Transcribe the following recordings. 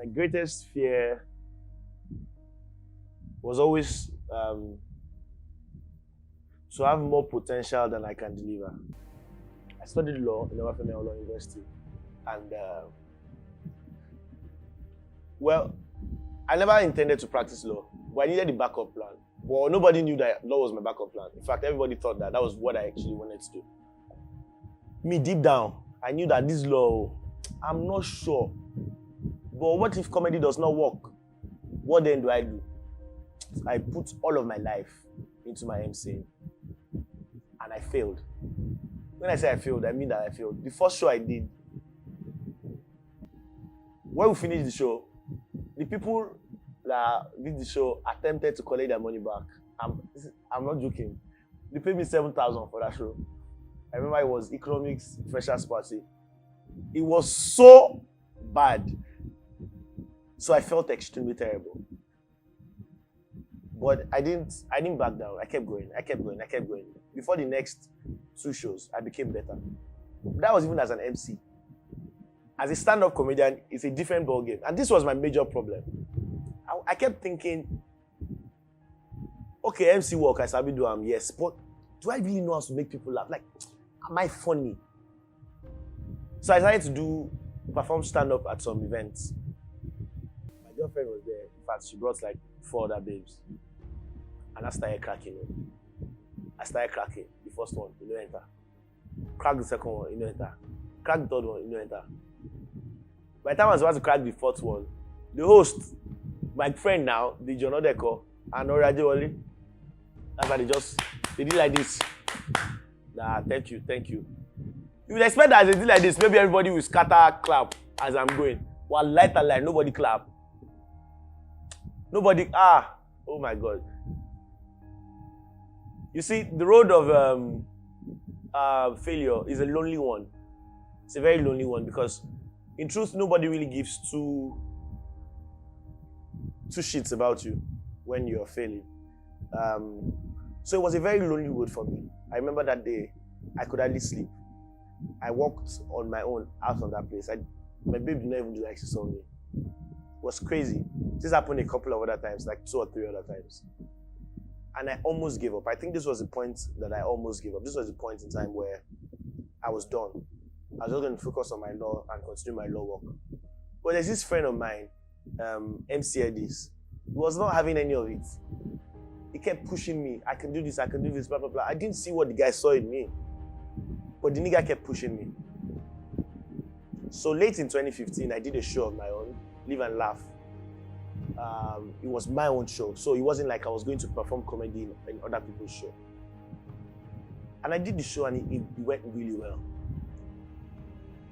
My greatest fear was always to have more potential than I can deliver. I studied law in Obafemi Law University, and well, I never intended to practice law, but I needed a backup plan. Well, nobody knew that law was my backup plan. In fact, everybody thought that was what I actually wanted to do. Me, deep down, I knew that this law, I'm not sure. But what if comedy does not work? What then do I do? I put all of my life into my MCing, and I failed. When I say I failed, I mean that I failed. The first show I did, when we finished the show, the people that did the show attempted to collect their money back. I'm not joking. They paid me 7,000 for that show. I remember it was economics freshers party. It was so bad. So I felt extremely terrible. But I didn't back down. I kept going. Before the next 2 shows, I became better. That was even as an MC. As a stand-up comedian, it's a different ballgame. And this was my major problem. I kept thinking, okay, MC work, I sabi do yes, but do I really know how to make people laugh? Like, am I funny? So I started to perform stand-up at some events. My girlfriend was there. In fact, she brought like 4 other babes. And I started cracking. The first one, you know, enter. Crack the second one, you know, enter. Crack the third one, you know, enter. By the time I was about to crack the 4th one, the host, my friend now, the John Odeko, and Orajewale, that's why they did like this. Nah, thank you. You would expect that as they did like this, maybe everybody will scatter, clap as I'm going. One light, nobody clap. Nobody, oh my God. You see, the road of failure is a lonely one. It's a very lonely one because, in truth, nobody really gives two shits about you when you're failing. So it was a very lonely road for me. I remember that day, I could hardly sleep. I walked on my own out of that place. My babe did not even do like she saw me. It was crazy. This happened a couple of other times, like 2 or 3 other times. And I almost gave up. I think this was the point that I almost gave up. This was the point in time where I was done. I was just going to focus on my law and continue my law work. But there's this friend of mine, MC Edis. He was not having any of it. He kept pushing me. I can do this, blah, blah, blah. I didn't see what the guy saw in me. But the nigga kept pushing me. So late in 2015, I did a show of my own, Live and Laugh. It was my own show. So it wasn't like I was going to perform comedy in other people's show. And I did the show and it went really well.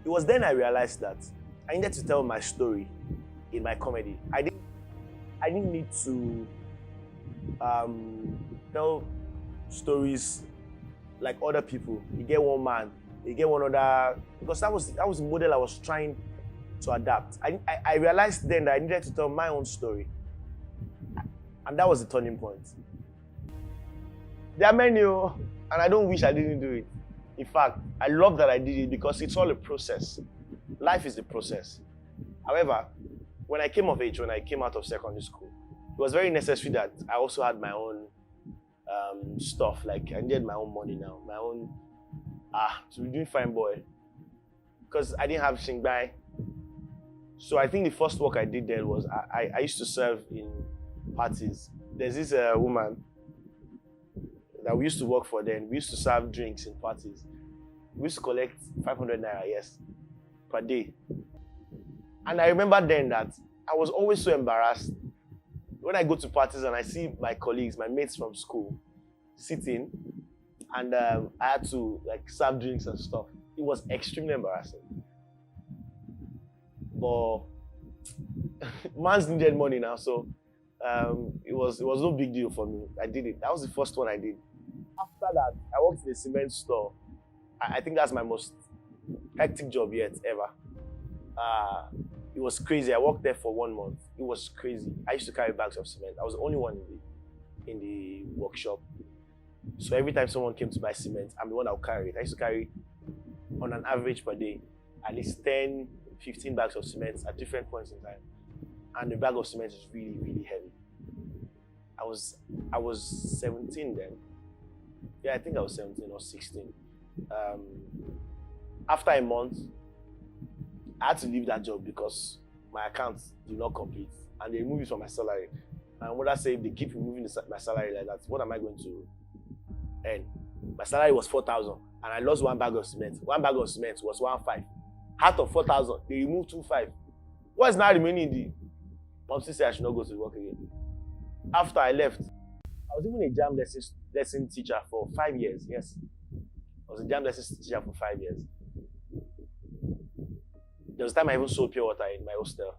It was then I realized that I needed to tell my story in my comedy. I didn't need to tell stories like other people. You get one man, you get one other, because that was the model I was trying to adapt. I realized then that I needed to tell my own story. And that was the turning point. There are many, and I don't wish I didn't do it. In fact, I love that I did it because it's all a process. Life is a process. However, when I came of age, when I came out of secondary school, it was very necessary that I also had my own stuff. Like I needed my own money now, my own, to be doing fine boy. Because I didn't have Shingbai. So I think the first work I did then was I used to serve in parties. There's this woman that we used to work for then. We used to serve drinks in parties. We used to collect 500 naira, yes, per day. And I remember then that I was always so embarrassed when I go to parties and I see my colleagues, my mates from school, sitting, and I had to like serve drinks and stuff. It was extremely embarrassing. But man's needed money now, so it was no big deal for me. I did it. That was the first one I did. After that, I worked in a cement store. I think that's my most hectic job yet ever. It was crazy. I worked there for 1 month. It was crazy. I used to carry bags of cement. I was the only one in the workshop. So every time someone came to buy cement, I'm the one that would carry it. I used to carry, on an average per day, at least 10, 15 bags of cement at different points in time. and the bag of cement is really, really heavy. I was 17 then. Yeah, I think I was 17 or 16. After a month, I had to leave that job because my account did not complete and they removed it from my salary. And what I say, if they keep removing my salary like that, what am I going to earn? My salary was 4,000 and I lost one bag of cement. One bag of cement was 1,500. Out of 4,000, they removed 2,500. What is now remaining in the mom said I should not go to work again. After I left, I was even a jam lesson teacher for 5 years. Yes. I was a jam lesson teacher for 5 years. There was a time I even sold pure water in my hostel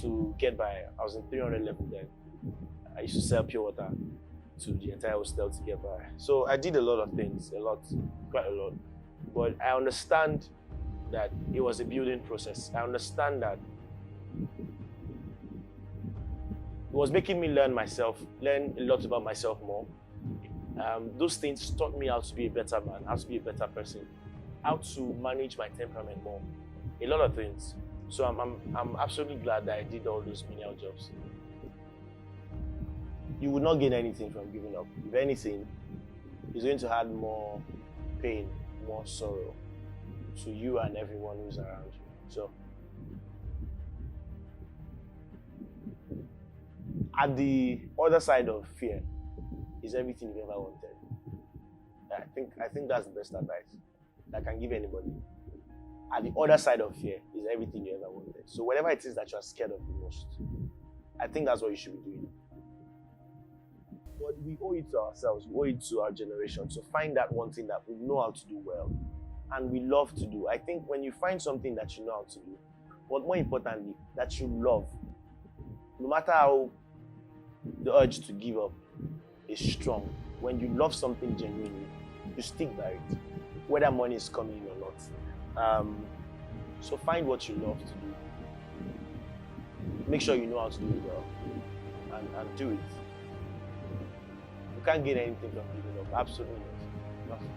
to get by. I was in 300 level then. I used to sell pure water to the entire hostel to get by. So I did a lot of things, quite a lot. But I understand that it was a building process. I understand that it was making me learn a lot about myself more. Those things taught me how to be a better man, how to be a better person, how to manage my temperament more. A lot of things. So I'm absolutely glad that I did all those menial jobs. You would not gain anything from giving up. If anything, it's going to add more pain, more sorrow to you and everyone who's around you. So, at the other side of fear is everything you ever wanted. I think that's the best advice I can give anybody. At the other side of fear is everything you ever wanted. So whatever it is that you're scared of the most, I think that's what you should be doing. But we owe it to ourselves, we owe it to our generation to find that one thing that we know how to do well and we love to do. I think when you find something that you know how to do, but more importantly, that you love, no matter how the urge to give up is strong, when you love something genuinely, you stick by it, whether money is coming or not. So find what you love to do. Make sure you know how to do it well, and do it. You can't gain anything from giving up. Absolutely not. Nothing.